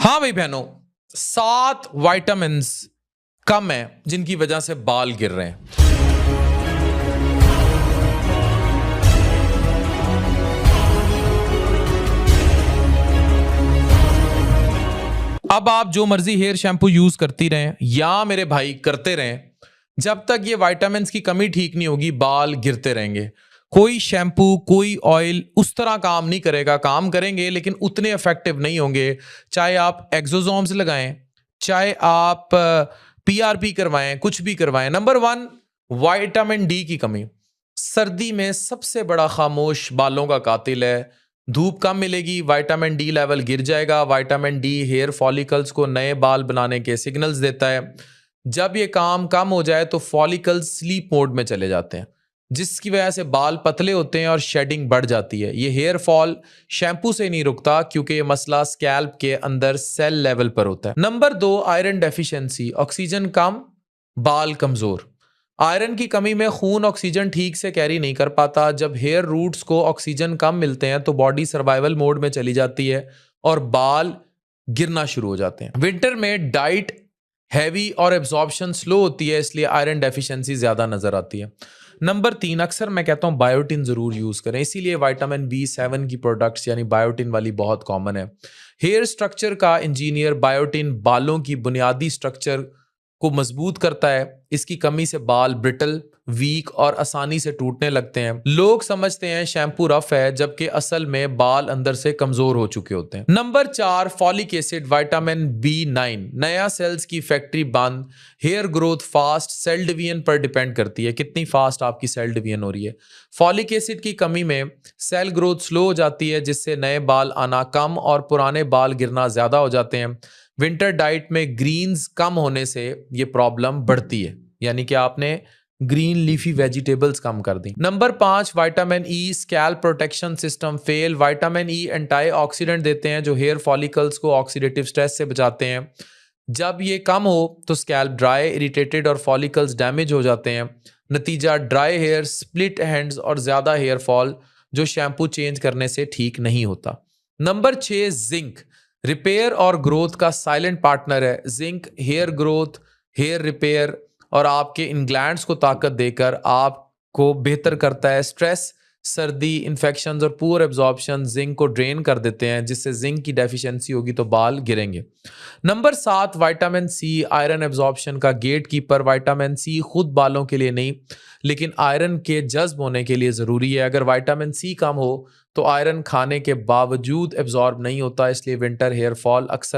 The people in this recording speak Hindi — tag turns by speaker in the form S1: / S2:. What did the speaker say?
S1: हाँ भाई बहनों, 7 विटामिन्स कम है जिनकी वजह से बाल गिर रहे हैं। अब आप जो मर्जी हेयर शैम्पू यूज करती रहें या मेरे भाई करते रहें, जब तक ये विटामिन्स की कमी ठीक नहीं होगी बाल गिरते रहेंगे। कोई शैम्पू कोई ऑयल उस तरह काम नहीं करेगा, काम करेंगे लेकिन उतने इफेक्टिव नहीं होंगे। चाहे आप एक्सोसोम्स लगाएं, चाहे आप पीआरपी करवाएं, कुछ भी करवाएं। नंबर 1, विटामिन डी की कमी सर्दी में सबसे बड़ा खामोश बालों का कातिल है। धूप कम मिलेगी, विटामिन डी लेवल गिर जाएगा। विटामिन डी हेयर फॉलिकल्स को नए बाल बनाने के सिग्नल्स देता है। जब ये काम कम हो जाए तो फॉलिकल्स स्लीप मोड में चले जाते हैं, जिसकी वजह से बाल पतले होते हैं और शेडिंग बढ़ जाती है। ये हेयर फॉल शैम्पू से नहीं रुकता क्योंकि ये मसला स्कैल्प के अंदर सेल लेवल पर होता है। Number 2, iron deficiency. ऑक्सीजन कम, बाल कमजोर। आयरन की कमी में खून ऑक्सीजन ठीक से कैरी नहीं कर पाता। जब हेयर रूट्स को ऑक्सीजन कम मिलते हैं तो बॉडी सर्वाइवल मोड में चली जाती है और बाल गिरना शुरू हो जाते हैं। विंटर में डाइट हैवी और एब्जॉर्प्शन स्लो होती है, इसलिए आयरन डेफिशिएंसी ज्यादा नजर आती है। नंबर 3, अक्सर मैं कहता हूं बायोटिन जरूर यूज करें, इसीलिए विटामिन B7 की प्रोडक्ट्स यानी बायोटिन वाली बहुत कॉमन है। हेयर स्ट्रक्चर का इंजीनियर बायोटिन बालों की बुनियादी स्ट्रक्चर को मजबूत करता है। इसकी कमी से बाल ब्रिटल, वीक और आसानी से टूटने लगते हैं। लोग समझते हैं शैम्पू रफ है, जबकि असल में बाल अंदर से कमजोर हो चुके होते हैं। Number 4, folic acid vitamin B9। नया सेल्स की फैक्ट्री बंद, hair growth fast, cell division पर डिपेंड करती है कितनी फास्ट आपकी सेल डिवीजन हो रही है। फॉलिक एसिड की कमी में सेल ग्रोथ स्लो हो जाती है, जिससे नए बाल आना कम और पुराने बाल गिरना ज्यादा हो जाते हैं। विंटर डाइट में ग्रीन्स कम होने से ये प्रॉब्लम बढ़ती है, यानी कि आपने ग्रीन लीफी वेजिटेबल्स कम कर दी। Number 5, vitamin E scalp protection system fail. Vitamin E antioxidant देते हैं जो हेयर फॉलिकल्स को ऑक्सीडेटिव स्ट्रेस से बचाते हैं। जब ये कम हो तो स्कैल्प ड्राई, इरिटेटेड और फॉलिकल्स डैमेज हो जाते हैं। नतीजा ड्राई हेयर, स्प्लिट हैंड्स और ज्यादा हेयर फॉल जो शैम्पू चेंज करने से ठीक नहीं होता। नंबर 6, जिंक रिपेयर और ग्रोथ का साइलेंट पार्टनर है। Zinc hair growth, hair repair और आपके इन ग्लैंड्स को ताकत देकर आपको बेहतर करता है। स्ट्रेस, सर्दी, इन्फेक्शंस और पुअर एब्जॉर्प्शन जिंक को ड्रेन कर देते हैं, जिससे जिंक की डेफिशिएंसी होगी तो बाल गिरेंगे। Number 7, vitamin C iron absorption का गेट कीपर। विटामिन सी खुद बालों के लिए नहीं, लेकिन आयरन के जज्ब होने के लिए ज़रूरी है। अगर विटामिन सी कम हो तो आयरन खाने के बावजूद एब्जॉर्ब नहीं होता, इसलिए विंटर हेयर फॉल अक्सर